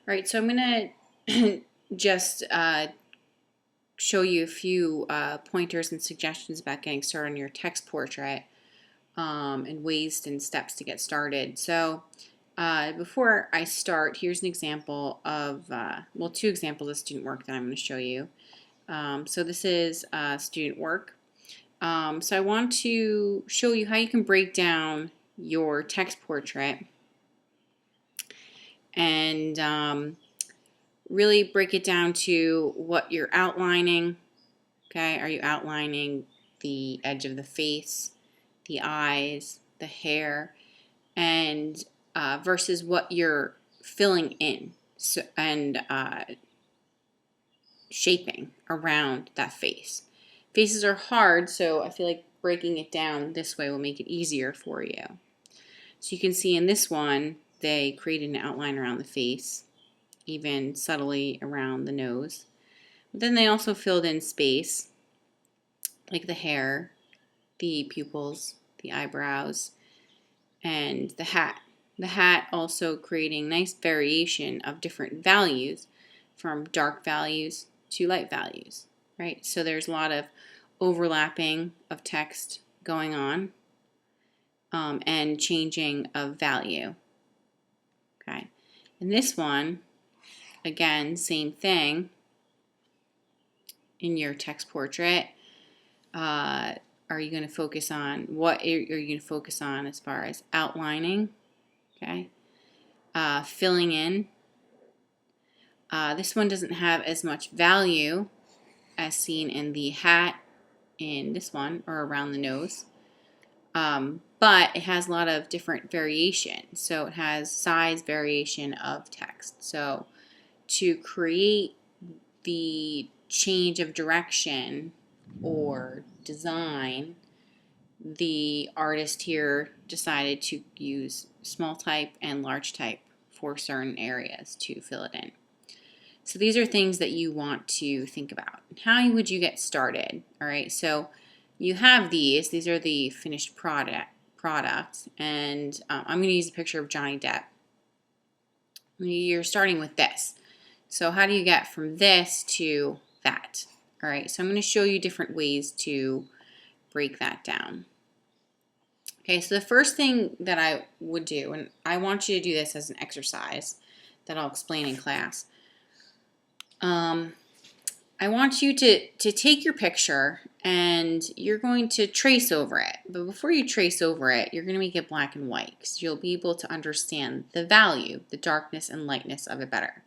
All right, so I'm going to just show you a few pointers and suggestions about getting started on your text portrait and ways and steps to get started. So before I start, here's an example of, well, two examples of student work that I'm going to show you. So this is student work. So I want to show you how you can break down your text portrait and really break it down to what you're outlining. Okay, are you outlining the edge of the face, the eyes, the hair, and versus what you're filling in and shaping around that face. Faces are hard, so I feel like breaking it down this way will make it easier for you. So you can see in this one, they created an outline around the face, even subtly around the nose. But then they also filled in space, like the hair, the pupils, the eyebrows, and the hat. The hat also creating nice variation of different values from dark values to light values, right? So there's a lot of overlapping of text going on and changing of value, okay? In this one, again, same thing. In your text portrait, are you going to focus on, what are you going to focus on as far as outlining, okay, filling in. This one doesn't have as much value as seen in the hat in this one, or around the nose, but it has a lot of different variation. So it has size variation of text. So to create the change of direction or design, the artist here decided to use small type and large type for certain areas to fill it in. So these are things that you want to think about. How would you get started? All right, so you have these are the finished products, and I'm going to use a picture of Johnny Depp. You're starting with this. So how do you get from this to that? All right, so I'm going to show you different ways to break that down. Okay, so the first thing that I would do, and I want you to do this as an exercise that I'll explain in class. I want you to take your picture and you're going to trace over it. But before you trace over it, you're going to make it black and white because you'll be able to understand the value, the darkness and lightness of it better.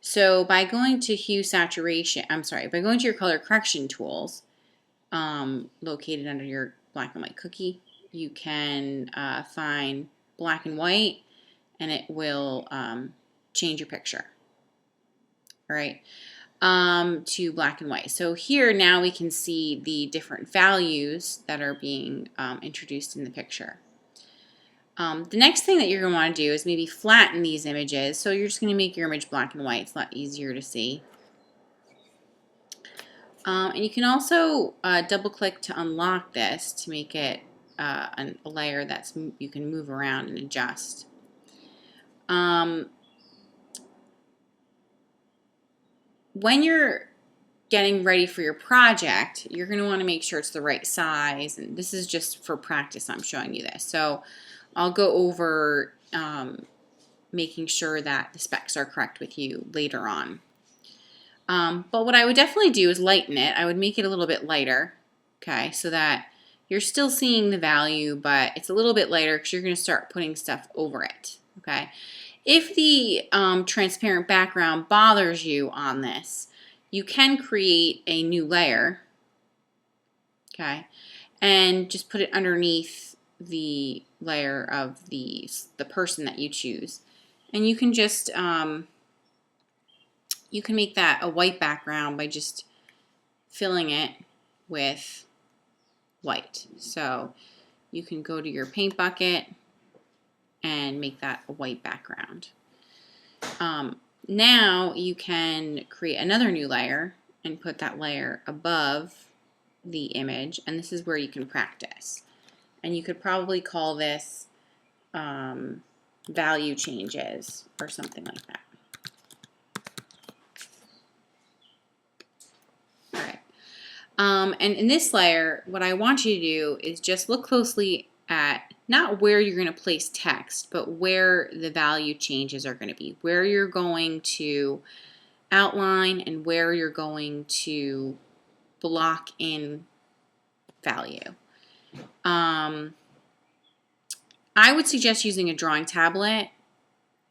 So by going to by going to your color correction tools located under your black and white cookie, you can find black and white, and it will change your picture. All right, to black and white. So here now we can see the different values that are being introduced in the picture. The next thing that you're going to want to do is maybe flatten these images. So you're just going to make your image black and white. It's a lot easier to see. And you can also double click to unlock this to make it a layer that's you can move around and adjust. When you're getting ready for your project, you're going to want to make sure it's the right size, and this is just for practice I'm showing you this. So I'll go over making sure that the specs are correct with you later on. But what I would definitely do is lighten it. I would make it a little bit lighter, okay, so that you're still seeing the value, but it's a little bit lighter because you're going to start putting stuff over it, okay. If the transparent background bothers you on this, you can create a new layer, okay, and just put it underneath the layer of the person that you choose. And you can just, you can make that a white background by just filling it with white. So you can go to your paint bucket and make that a white background. Now you can create another new layer and put that layer above the image, and this is where you can practice. And you could probably call this value changes or something like that. And in this layer, what I want you to do is just look closely at not where you're going to place text, but where the value changes are going to be, where you're going to outline and where you're going to block in value. I would suggest using a drawing tablet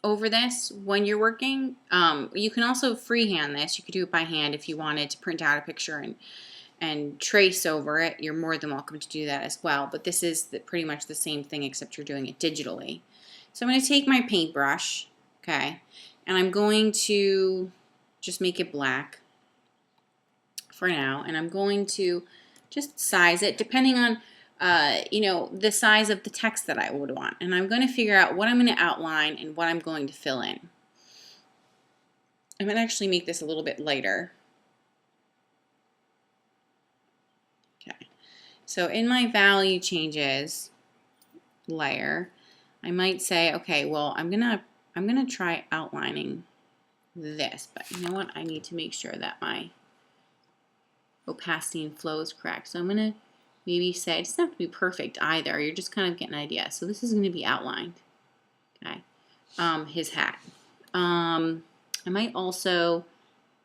over this when you're working. You can also freehand this. You could do it by hand if you wanted to print out a picture and trace over it. You're more than welcome to do that as well. But this is pretty much the same thing except you're doing it digitally. So I'm going to take my paintbrush, okay, and I'm going to just make it black for now, and I'm going to just size it depending on the size of the text that I would want. And I'm going to figure out what I'm going to outline and what I'm going to fill in. I'm going to actually make this a little bit lighter. Okay. So in my value changes layer, I might say, okay, well, I'm gonna try outlining this, but you know what? I need to make sure that my opacity and flow is correct. So I'm gonna maybe say, it doesn't have to be perfect either. You're just kind of getting an idea. So this is going to be outlined. Okay. His hat. I might also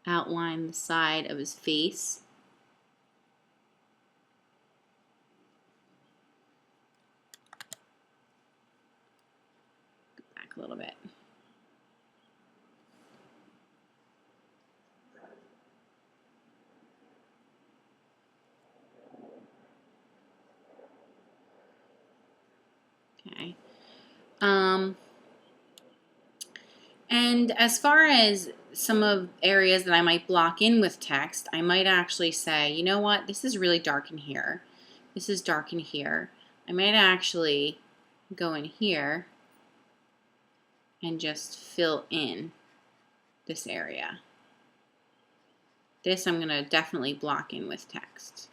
outline the side of his face. Go back a little bit. Okay. And as far as some of areas that I might block in with text, I might actually say, you know what, this is really dark in here. This is dark in here. I might actually go in here and just fill in this area. This I'm going to definitely block in with text.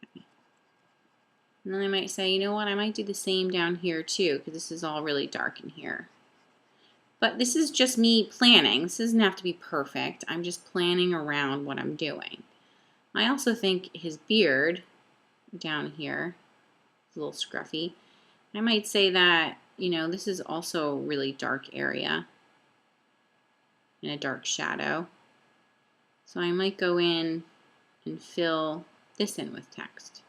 Okay. And then I might say, you know what, I might do the same down here too, because this is all really dark in here. But this is just me planning. This doesn't have to be perfect. I'm just planning around what I'm doing. I also think his beard down here is a little scruffy. I might say that, this is also a really dark area and a dark shadow. So I might go in and fill this in with text.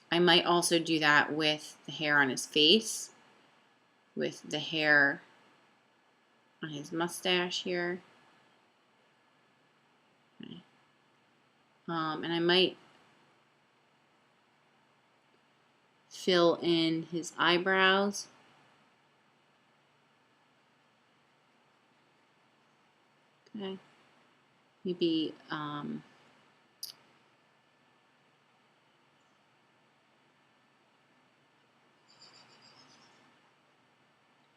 I might also do that with the hair on his face, with the hair on his mustache here. Okay. And I might fill in his eyebrows. Okay. Maybe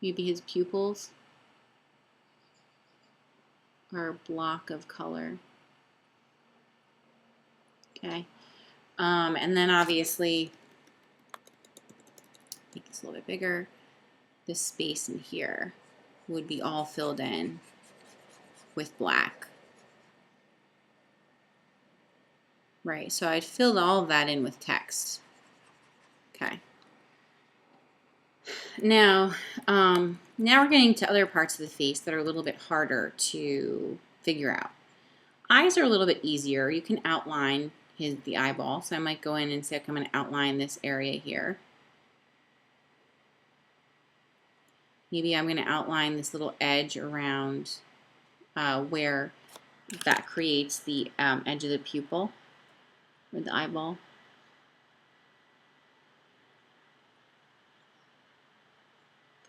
maybe his pupils are a block of color. Okay. And then obviously, make this a little bit bigger. This space in here would be all filled in with black. Right, so I'd filled all of that in with text. Okay. Now we're getting to other parts of the face that are a little bit harder to figure out. Eyes are a little bit easier. You can outline the eyeball. So I might go in and say, okay, I'm going to outline this area here. Maybe I'm going to outline this little edge around where that creates the edge of the pupil with the eyeball.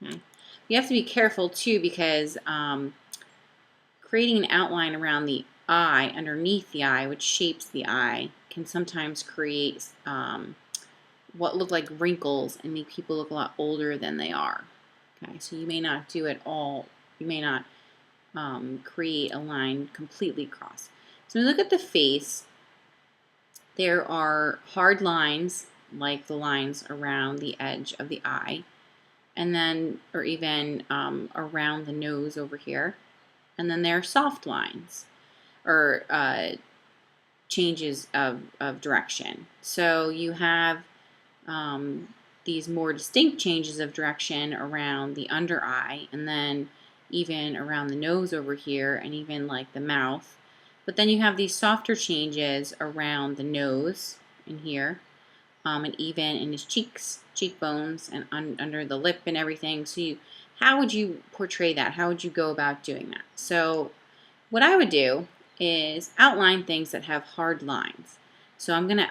Okay. You have to be careful too, because creating an outline around the eye, underneath the eye, which shapes the eye, can sometimes create what look like wrinkles and make people look a lot older than they are. Okay, so you may not do it all. You may not create a line completely across. So when we look at the face, there are hard lines, like the lines around the edge of the eye, and then, or even around the nose over here. and then there are soft lines, or changes of direction. So you have these more distinct changes of direction around the under eye, and then even around the nose over here, and even like the mouth. But then you have these softer changes around the nose in here, and even in his cheekbones, and under the lip and everything. So how would you portray that? How would you go about doing that? So what I would do is outline things that have hard lines. So I'm going to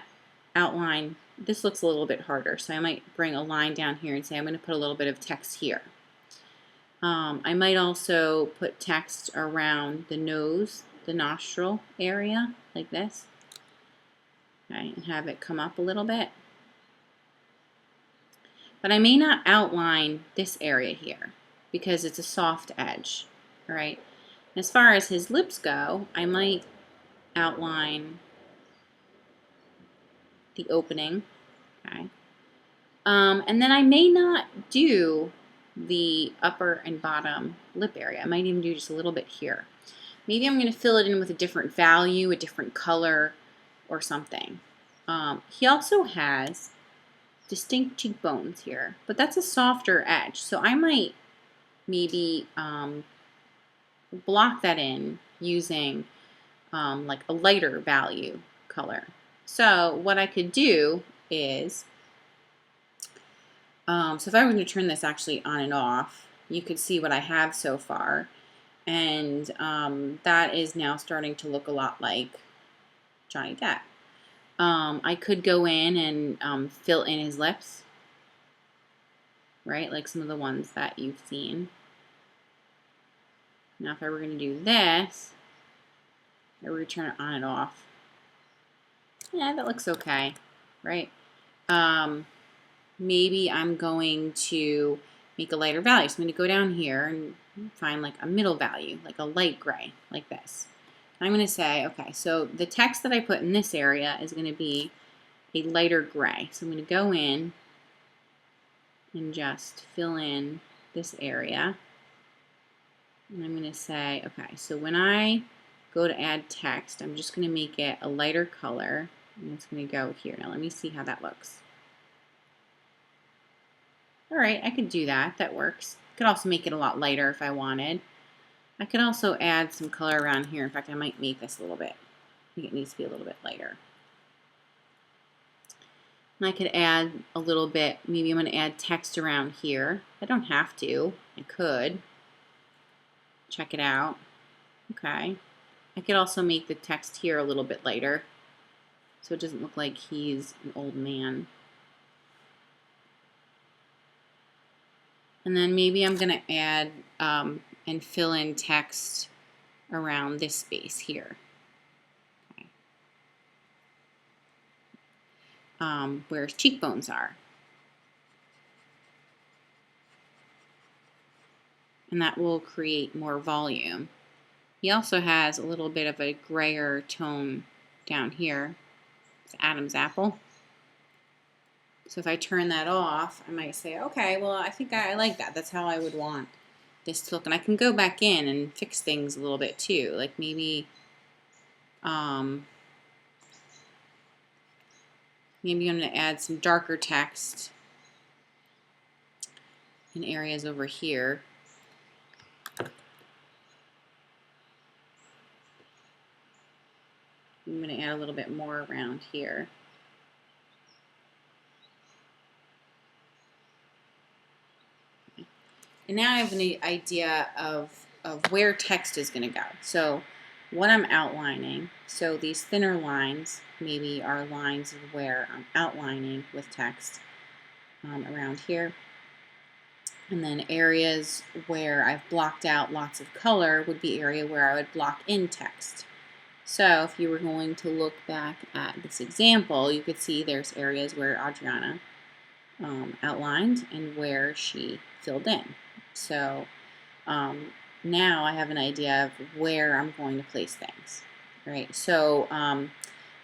outline, this looks a little bit harder, so I might bring a line down here and say I'm going to put a little bit of text here. I might also put text around the nose, the nostril area, like this. Okay, and have it come up a little bit. But I may not outline this area here because it's a soft edge. All right. As far as his lips go, I might outline the opening. Okay. And then I may not do the upper and bottom lip area. I might even do just a little bit here. Maybe I'm going to fill it in with a different value, a different color, or something. He also has distinct cheekbones here, but that's a softer edge. So I might maybe block that in using like a lighter value color. So what I could do is, so if I were going to turn this actually on and off, you could see what I have so far. And that is now starting to look a lot like Johnny Depp. I could go in and fill in his lips, right? Like some of the ones that you've seen. Now if I were going to do this, I were to turn it on and off. Yeah, that looks okay, right? Maybe I'm going to make a lighter value. So I'm going to go down here and find like a middle value, like a light gray, like this. I'm going to say, okay, so the text that I put in this area is going to be a lighter gray. So I'm going to go in and just fill in this area. And I'm going to say, okay, so when I go to add text, I'm just going to make it a lighter color. And it's going to go here. Now let me see how that looks. All right, I could do that. That works. I could also make it a lot lighter if I wanted. I could also add some color around here. In fact, I might make this a little bit. I think it needs to be a little bit lighter. And I could add a little bit, maybe I'm going to add text around here. I don't have to. I could. Check it out. Okay. I could also make the text here a little bit lighter so it doesn't look like he's an old man. And then maybe I'm going to add and fill in text around this space here. Okay. Where his cheekbones are. And that will create more volume. He also has a little bit of a grayer tone down here. It's Adam's apple. So if I turn that off, I might say, okay, well, I think I like that. That's how I would want this to look. And I can go back in and fix things a little bit too. Like maybe, maybe I'm going to add some darker text in areas over here. I'm going to add a little bit more around here. And now I have an idea of where text is going to go. So what I'm outlining, so these thinner lines maybe are lines of where I'm outlining with text around here. And then areas where I've blocked out lots of color would be area where I would block in text. So if you were going to look back at this example, you could see there's areas where Adriana outlined and where she filled in. So now I have an idea of where I'm going to place things. Right? So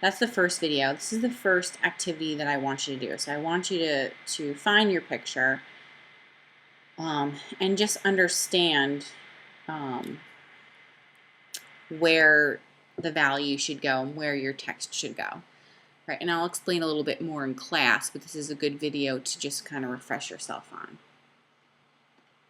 that's the first video. This is the first activity that I want you to do. So I want you to find your picture and just understand where the value should go and where your text should go. Right, and I'll explain a little bit more in class, but this is a good video to just kind of refresh yourself on.